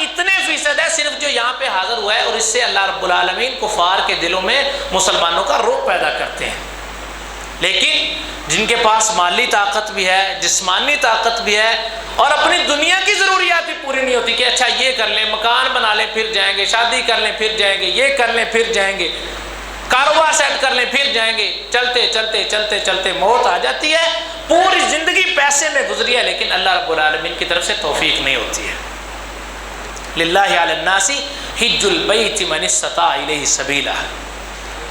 اتنے فیصد ہے صرف جو یہاں پہ حاضر ہوا ہے، اور اس سے اللہ رب العالمین کفار کے دلوں میں مسلمانوں کا رعب پیدا کرتے ہیں۔ لیکن جن کے پاس مالی طاقت بھی ہے، جسمانی طاقت بھی ہے، اور اپنی دنیا کی ضروریات بھی پوری نہیں ہوتی کہ اچھا یہ کر لیں، مکان بنا لیں پھر جائیں گے، شادی کر لیں پھر جائیں گے، یہ کر لیں پھر جائیں گے، کاروبار سیٹ کر لیں پھر جائیں گے، چلتے چلتے چلتے چلتے موت آ جاتی ہے، پوری زندگی پیسے میں گزری ہے، لیکن اللہ رب العالمین کی طرف سے توفیق نہیں ہوتی ہے۔ للہ علی الناس حج البیت من استطاع الیہ سبیلا۔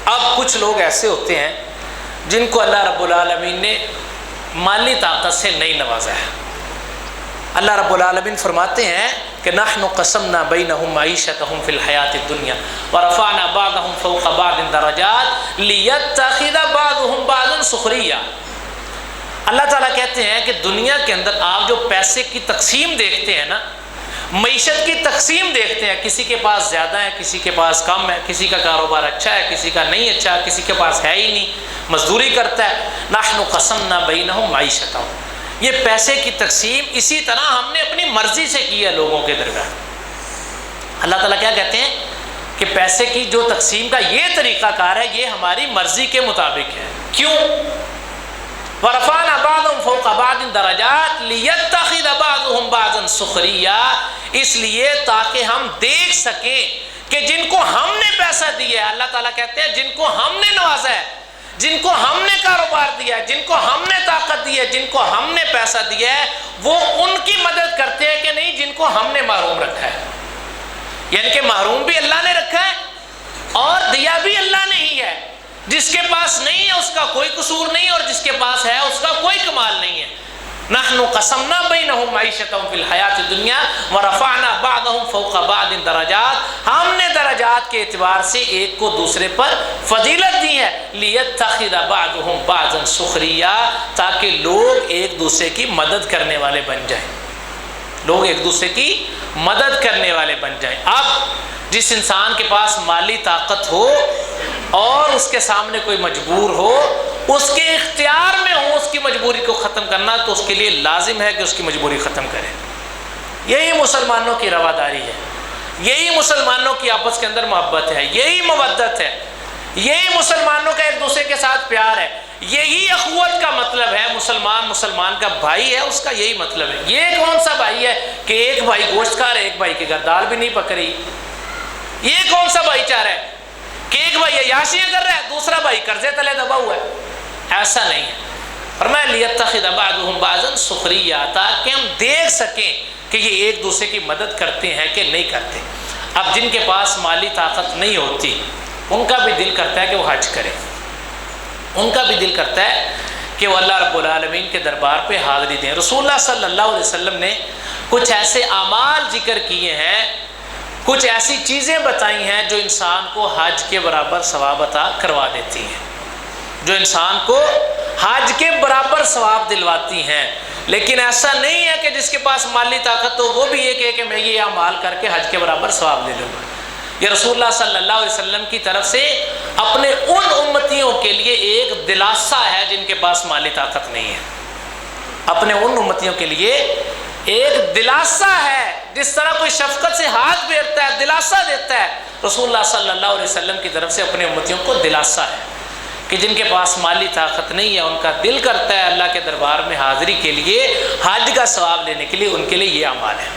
اب کچھ لوگ ایسے ہوتے ہیں جن کو اللہ رب العالمین نے مالی طاقت سے نہیں نوازا ہے۔ اللہ رب العالمین فرماتے ہیں کہ نحن قسمنا بینہم معیشتہم فی الحیاۃ الدنیا ورفعنا بعضہم فوق بعض درجات لیتخذ بعضہم بعضا سخریا۔ اللہ تعالیٰ کہتے ہیں کہ دنیا کے اندر آپ جو پیسے کی تقسیم دیکھتے ہیں نا، معیشت کی تقسیم دیکھتے ہیں، کسی کے پاس زیادہ ہے، کسی کے پاس کم ہے، کسی کا کاروبار اچھا ہے، کسی کا نہیں اچھا، کسی کے پاس ہے ہی نہیں، مزدوری کرتا ہے۔ نحن قسمنا بینہم معیشتہم، یہ پیسے کی تقسیم اسی طرح ہم نے اپنی مرضی سے کی ہے لوگوں کے درمیان۔ اللہ تعالیٰ کیا کہتے ہیں کہ پیسے کی جو تقسیم کا یہ طریقہ کار ہے، یہ ہماری مرضی کے مطابق ہے۔ کیوں؟ وَرَفَعْنَا بَعْضَهُمْ فَوْقَ بَعْضٍ دَرَجَاتٍ لِيَتَّخِذَ بَعْضُهُمْ بَعْضًا سُخْرِيًّا، اس لیے تاکہ ہم دیکھ سکیں کہ جن کو ہم نے پیسہ دیا ہے، اللہ تعالیٰ کہتے ہیں جن کو ہم نے نوازا ہے، جن کو ہم نے کاروبار دیا ہے، جن کو ہم نے طاقت دی ہے، جن کو ہم نے پیسہ دیا ہے، وہ ان کی مدد کرتے ہیں کہ نہیں جن کو ہم نے محروم رکھا ہے۔ یعنی کہ محروم بھی اللہ نے رکھا ہے اور دیا بھی اللہ نے ہی ہے۔ جس کے پاس نہیں ہے اس کا کوئی قصور نہیں، اور جس کے پاس ہے اس کا کوئی کمال نہیں ہے۔ نحن قسمنا بینہم معیشتہم فی الحیاۃ الدنیا ورفعنا بعضہم فوق بعض درجات، ہم نے درجات کے اعتبار سے ایک کو دوسرے پر فضیلت دی ہے، لیتخذ بعضہم بعضا سخریا، تاکہ لوگ ایک دوسرے کی مدد کرنے والے بن جائیں، لوگ ایک دوسرے کی مدد کرنے والے بن جائیں۔ اب جس انسان کے پاس مالی طاقت ہو اور اس کے سامنے کوئی مجبور ہو، اس کے اختیار میں ہو اس کی مجبوری کو ختم کرنا، تو اس کے لیے لازم ہے کہ اس کی مجبوری ختم کرے۔ یہی مسلمانوں کی رواداری ہے، یہی مسلمانوں کی آپس کے اندر محبت ہے، یہی مودت ہے، یہی مسلمانوں کا ایک دوسرے کے ساتھ پیار ہے، یہی اخوت کا مطلب ہے۔ مسلمان کا بھائی ہے، اس کا یہی مطلب ہے۔ یہ کون سا بھائی ہے کہ ایک بھائی گوشت کھا رہا ہے، ایک بھائی کے گھر دال بھی نہیں پک رہی؟ یہ کون سا بھائی چارہ ہے کہ ایک بھائی عیاشیاں کر رہا ہے، دوسرا بھائی قرضے تلے دبا ہوا ہے؟ ایسا نہیں ہے۔ فرمایا لیتخذ بعضہم بعضا سخریا، تاکہ ہم دیکھ سکیں کہ یہ ایک دوسرے کی مدد کرتے ہیں کہ نہیں کرتے۔ اب جن کے پاس مالی طاقت نہیں ہوتی، ان کا بھی دل کرتا ہے کہ وہ حج کریں، ان کا بھی دل کرتا ہے کہ وہ اللہ رب العالمین کے دربار پہ حاضری دیں۔ رسول اللہ صلی اللہ علیہ وسلم نے کچھ ایسے اعمال ذکر کیے ہیں، کچھ ایسی چیزیں بتائی ہیں جو انسان کو حج کے برابر ثواب عطا کروا دیتی ہیں، جو انسان کو حج کے برابر ثواب دلواتی ہیں۔ لیکن ایسا نہیں ہے کہ جس کے پاس مالی طاقت ہو وہ بھی یہ کہے کہ میں یہ اعمال کر کے حج کے برابر ثواب لے لوں گا۔ یہ رسول اللہ صلی اللہ علیہ وسلم کی طرف سے اپنے ان امتیوں کے لیے ایک دلاسا ہے جن کے پاس مالی طاقت نہیں ہے، اپنے ان امتیوں کے لیے ایک دلاسا ہے۔ جس طرح کوئی شفقت سے ہاتھ پھیرتا ہے، دلاسا دیتا ہے، رسول اللہ صلی اللہ علیہ وسلم کی طرف سے اپنے امتیوں کو دلاسا ہے کہ جن کے پاس مالی طاقت نہیں ہے ان کا دل کرتا ہے اللہ کے دربار میں حاضری کے لیے، حج کا ثواب لینے کے لیے، ان کے لیے یہ اعمال ہے۔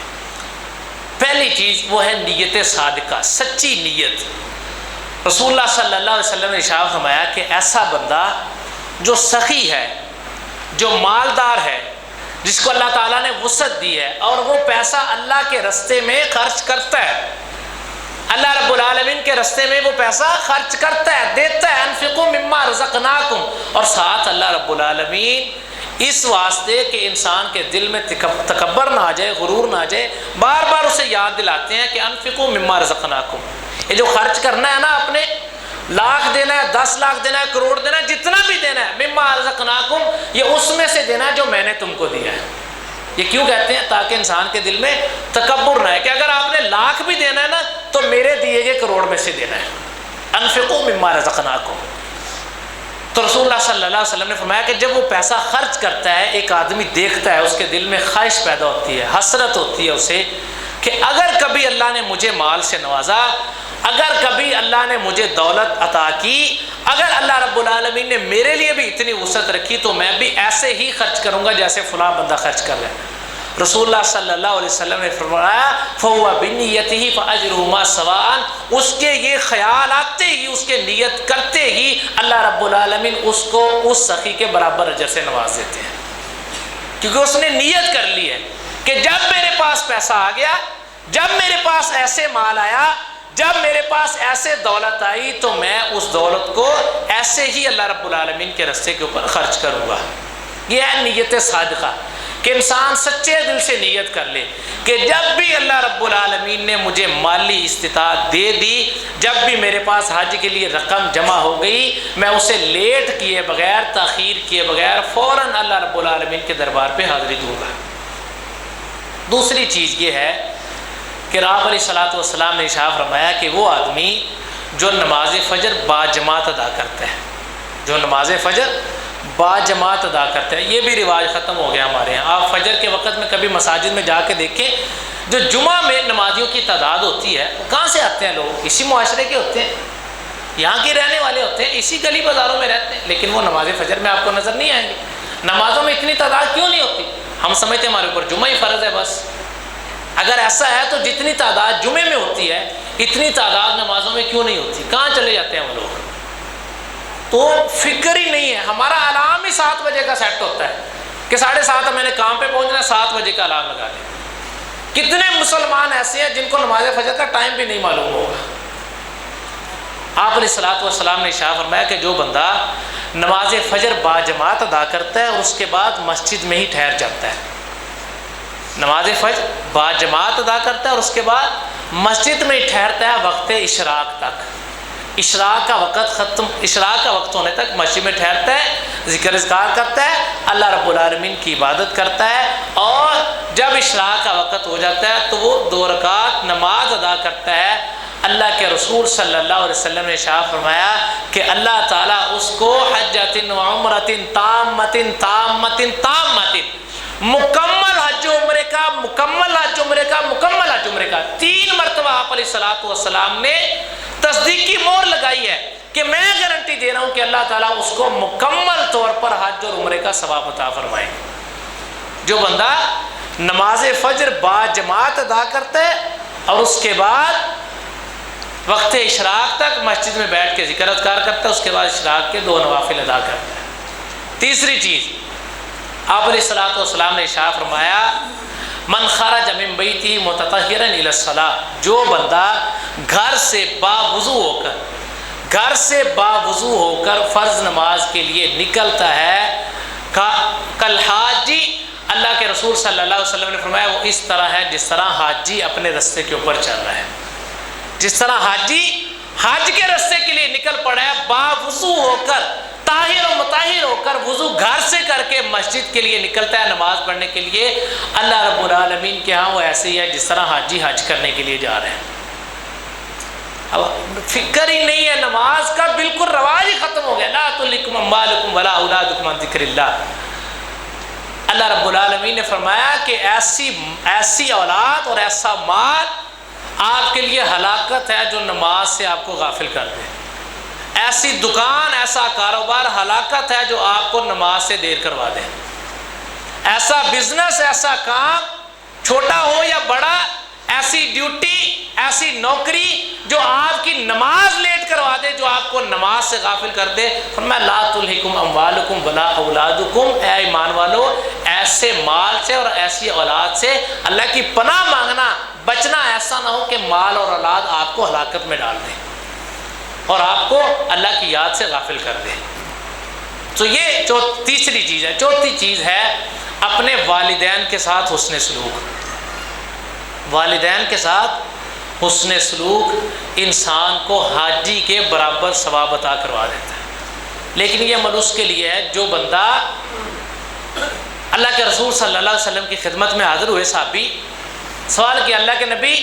پہلی چیز وہ ہے نیت صادقہ، سچی نیت۔ رسول اللہ صلی اللہ علیہ وسلم نے ارشاد فرمایا کہ ایسا بندہ جو سخی ہے، جو مالدار ہے، جس کو اللہ تعالیٰ نے وسعت دی ہے اور وہ پیسہ اللہ کے رستے میں خرچ کرتا ہے، اللہ رب العالمین کے رستے میں وہ پیسہ خرچ کرتا ہے، دیتا ہے، انفقوا مما رزقناکم، اور ساتھ اللہ رب العالمین اس واسطے کہ انسان کے دل میں تکبر نہ آ جائے، غرور نہ آ جائے، بار بار اسے یاد دلاتے ہیں کہ انفقوا مما رزقناکم، یہ جو خرچ کرنا ہے نا، اپنے لاکھ دینا ہے، 10 لاکھ دینا ہے، کروڑ دینا ہے، جتنا بھی دینا ہے، مما رزقناکم، یہ اس میں سے دینا ہے جو میں نے تم کو دیا ہے۔ یہ کیوں کہتے ہیں؟ تاکہ انسان کے دل میں تکبر نہ ہے کہ اگر آپ نے لاکھ بھی دینا ہے نا تو میرے دیے گئے کروڑ میں سے دینا ہے۔ انفقوا مما رزقناکم۔ تو رسول اللہ صلی اللہ علیہ وسلم نے فرمایا کہ جب وہ پیسہ خرچ کرتا ہے، ایک آدمی دیکھتا ہے، اس کے دل میں خواہش پیدا ہوتی ہے، حسرت ہوتی ہے اسے کہ اگر کبھی اللہ نے مجھے مال سے نوازا، اگر کبھی اللہ نے مجھے دولت عطا کی، اگر اللہ رب العالمین نے میرے لیے بھی اتنی وسعت رکھی تو میں بھی ایسے ہی خرچ کروں گا جیسے فلاں بندہ خرچ کر رہا ہے۔ رسول اللہ صلی اللہ علیہ وسلم نے فرمایا فَهُوَ بِنِّيَّتِهِ فَأَجْرُهُمَا سَوَاءً، اس کے یہ خیال آتے ہی، اس کے نیت کرتے ہی اللہ رب العالمین اس کو اس سخی کے برابر اجر سے نواز دیتے ہیں، کیونکہ اس نے نیت کر لی ہے کہ جب میرے پاس پیسہ آ گیا، جب میرے پاس ایسے مال آیا، جب میرے پاس ایسے دولت آئی تو میں اس دولت کو ایسے ہی اللہ رب العالمین کے راستے کے اوپر خرچ کروں گا۔ یہ ہے نیت صادقہ، کہ انسان سچے دل سے نیت کر لے کہ جب بھی اللہ رب العالمین نے مجھے مالی استطاعت دے دی، جب بھی میرے پاس حج کے لیے رقم جمع ہو گئی، میں اسے لیٹ کیے بغیر، تاخیر کیے بغیر فوراً اللہ رب العالمین کے دربار پہ حاضری دوں گا۔ دوسری چیز یہ ہے کہ آپ علیہ الصلوۃ والسلام نے ارشاد فرمایا کہ وہ آدمی جو نماز فجر با جماعت ادا کرتا ہے، جو نماز فجر با جماعت ادا کرتے ہیں، یہ بھی رواج ختم ہو گیا ہمارے یہاں۔ آپ فجر کے وقت میں کبھی مساجد میں جا کے دیکھیں، جو جمعہ میں نمازیوں کی تعداد ہوتی ہے وہ کہاں سے آتے ہیں؟ لوگ اسی معاشرے کے ہوتے ہیں، یہاں کے رہنے والے ہوتے ہیں، اسی گلی بازاروں میں رہتے ہیں، لیکن وہ نماز فجر میں آپ کو نظر نہیں آئیں گے۔ نمازوں میں اتنی تعداد کیوں نہیں ہوتی؟ ہم سمجھتے ہیں ہمارے اوپر جمعہ ہی فرض ہے بس۔ اگر ایسا ہے تو جتنی تعداد جمعے میں ہوتی ہے اتنی تعداد نمازوں میں کیوں نہیں ہوتی؟ کہاں چلے جاتے ہیں وہ لوگ؟ تو فکر ہی نہیں ہے۔ ہمارا الارم ہی 7 بجے کا سیٹ ہوتا ہے کہ 7:30 میں نے کام پہ پہنچنا، 7 بجے کا الارم لگا لیں۔ کتنے مسلمان ایسے ہیں جن کو نماز فجر کا ٹائم بھی نہیں معلوم ہوگا؟ آپ علیہ الصلوۃ والسلام نے ارشاد فرمایا کہ جو بندہ نماز فجر با جماعت ادا کرتا ہے اور اس کے بعد مسجد میں ہی ٹھہر جاتا ہے، نماز فجر با جماعت ادا کرتا ہے اور اس کے بعد مسجد میں ہی ٹھہرتا ہے وقت اشراق تک، اشراق کا وقت ختم، اشراق کا وقت ہونے تک مسجد میں ٹھہرتا ہے، ذکر اذکار کرتا ہے، اللہ رب العالمین کی عبادت کرتا ہے، اور جب اشراق کا وقت ہو جاتا ہے تو وہ 2 رکعت نماز ادا کرتا ہے۔ اللہ کے رسول صلی اللہ علیہ وسلم نے ارشاد فرمایا کہ اللہ تعالیٰ اس کو حجۃ و عمرۃ تامۃ تامۃ تامۃ، مکمل حج عمرے کا، مکمل حج عمرے کا، مکمل حج عمرے کا 3 مرتبہ آپ علیہ الصلوۃ والسلام نے تصدیق کی مہر لگائی ہے کہ میں گارنٹی دے رہا ہوں کہ اللہ تعالیٰ اس کو مکمل طور پر حج اور عمرے کا ثواب عطا فرمائے۔ جو بندہ نماز فجر با جماعت ادا کرتا ہے اور اس کے بعد وقت اشراق تک مسجد میں بیٹھ کے ذکر اذکار کرتا ہے، اس کے بعد اشراق کے 2 نوافل ادا کرتا ہے۔ تیسری چیز آپ علیہ الصلوۃ والسلام نے ارشاد فرمایا من خرج من بیتی متطہرا الی الصلاۃ، جو بندہ گھر سے باوضو ہو کر فرض نماز کے لیے نکلتا ہے، کل حاجی، اللہ کے رسول صلی اللہ علیہ وسلم نے فرمایا وہ اس طرح ہے جس طرح حاجی اپنے راستے کے اوپر چل رہا ہے، جس طرح حاجی حج کے راستے کے لیے نکل پڑا ہے، باوضو ہو کر، طاہر و مطہر ہو کر، وضو گھر سے کر کے مسجد کے لیے نکلتا ہے نماز پڑھنے کے لیے، اللہ رب العالمین کے ہاں وہ ایسے ہی ہے جس طرح حاجی حج کرنے کے لیے جا رہے ہیں۔ اب فکر ہی نہیں ہے، نماز کا بالکل رواج ہی ختم ہو گیا۔ لا تلکم اموالکم ولا اولادکم عن ذکر اللہ۔ اللہ رب العالمین نے فرمایا کہ ایسی اولاد اور ایسا مال آپ کے لیے ہلاکت ہے جو نماز سے آپ کو غافل کر دے، ایسی دکان، ایسا کاروبار ہلاکت ہے جو آپ کو نماز سے دیر کروا دے، ایسا بزنس، ایسا کام چھوٹا ہو یا بڑا، ایسی ڈیوٹی، ایسی نوکری جو آپ کی نماز لیٹ کروا دے، جو آپ کو نماز سے غافل کر دے۔ فرمایا لا تلہکم اموالکم ولا اولادکم، اے ایمان والو ایسے مال سے اور ایسی اولاد سے اللہ کی پناہ مانگنا، بچنا، ایسا نہ ہو کہ مال اور اولاد آپ کو ہلاکت میں ڈال دے اور آپ کو اللہ کی یاد سے غافل کر دے۔ تو یہ تیسری چیز ہے۔ چوتھی چیز ہے اپنے والدین کے ساتھ حسن سلوک۔ والدین کے ساتھ حسن سلوک انسان کو حاجی کے برابر ثواب عطا کروا دیتا ہے، لیکن یہ عمل اس کے لیے ہے جو بندہ اللہ کے رسول صلی اللہ علیہ وسلم کی خدمت میں حاضر ہوئے صحابی، سوال کیا اللہ کے نبی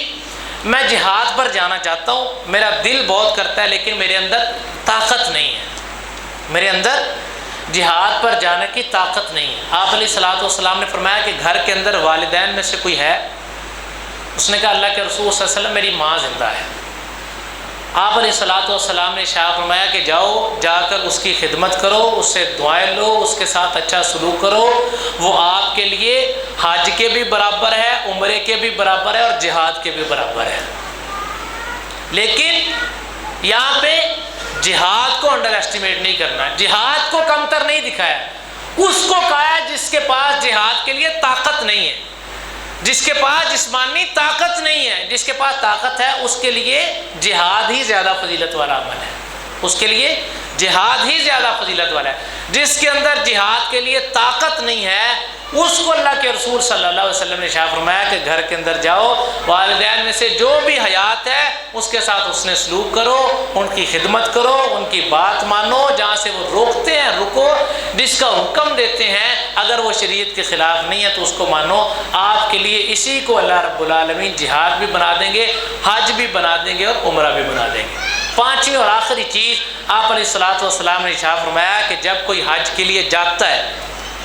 میں جہاد پر جانا چاہتا ہوں، میرا دل بہت کرتا ہے لیکن میرے اندر طاقت نہیں ہے، میرے اندر جہاد پر جانے کی طاقت نہیں ہے۔ آپ علیہ الصلوۃ والسلام نے فرمایا کہ گھر کے اندر والدین میں سے کوئی ہے؟ اس نے کہا اللہ کے رسول صلی اللہ علیہ وسلم میری ماں زندہ ہے۔ آپ علیہ الصلوۃ والسلام نے ارشاد فرمایا کہ جاؤ جا کر اس کی خدمت کرو، اس سے دعائیں لو، اس کے ساتھ اچھا سلوک کرو، وہ آپ کے لیے حج کے بھی برابر ہے، عمرے کے بھی برابر ہے اور جہاد کے بھی برابر ہے۔ لیکن یہاں پہ جہاد کو انڈر ایسٹیمیٹ نہیں کرنا، جہاد کو کمتر نہیں دکھایا، اس کو کہا جس کے پاس جہاد کے لیے طاقت نہیں ہے، جس کے پاس جسمانی طاقت نہیں ہے، جس کے پاس طاقت ہے اس کے لیے جہاد ہی زیادہ فضیلت والا عمل ہے، اس کے لیے جہاد ہی زیادہ فضیلت والا ہے۔ جس کے اندر جہاد کے لیے طاقت نہیں ہے اس کو اللہ کے رسول صلی اللہ علیہ وسلم نے ارشاد فرمایا کہ گھر کے اندر جاؤ، والدین میں سے جو بھی حیات ہے اس کے ساتھ حسن سلوک کرو، ان کی خدمت کرو، ان کی بات مانو، جہاں سے وہ روکتے ہیں رکو، جس کا حکم دیتے ہیں اگر وہ شریعت کے خلاف نہیں ہے تو اس کو مانو۔ آپ کے لیے اسی کو اللہ رب العالمین جہاد بھی بنا دیں گے، حج بھی بنا دیں گے اور عمرہ بھی بنا دیں گے۔ پانچویں اور آخری چیز آپ علیہ الصلوۃ والسلام نے ارشاد فرمایا کہ جب کوئی حج کے لیے جاتا ہے،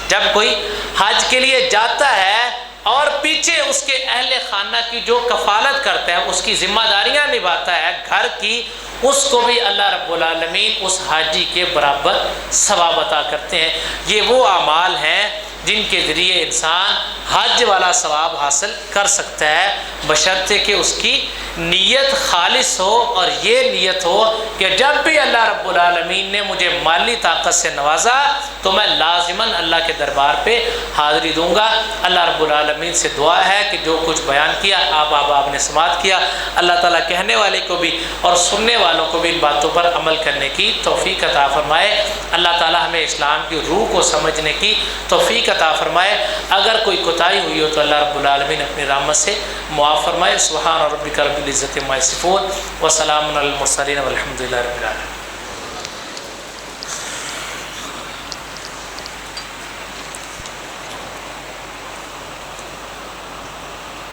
جب کوئی حج کے لیے جاتا ہے اور پیچھے اس کے اہل خانہ کی جو کفالت کرتا ہے، اس کی ذمہ داریاں نبھاتا ہے گھر کی، اس کو بھی اللہ رب العالمین اس حاجی کے برابر ثواب عطا کرتے ہیں۔ یہ وہ اعمال ہیں جن کے ذریعے انسان حج والا ثواب حاصل کر سکتا ہے، بشرطے کہ اس کی نیت خالص ہو، اور یہ نیت ہو کہ جب بھی اللہ رب العالمین نے مجھے مالی طاقت سے نوازا تو میں لازماً اللہ کے دربار پہ حاضری دوں گا۔ اللہ رب العالمین سے دعا ہے کہ جو کچھ بیان کیا آپ نے سماعت کیا، اللہ تعالیٰ کہنے والے کو بھی اور سننے والوں کو بھی ان باتوں پر عمل کرنے کی توفیق عطا فرمائے۔ اللہ تعالیٰ ہمیں اسلام کی روح کو سمجھنے کی توفیق عطا فرمائے۔ اگر کوئی کوتاہی ہوئی ہو تو اللہ رب العالمین اپنی رحمت سے معاف فرمائے۔ سبحان ربک رب العزت عما یصفون وسلام علی المرسلین والحمد للہ رب العالمین۔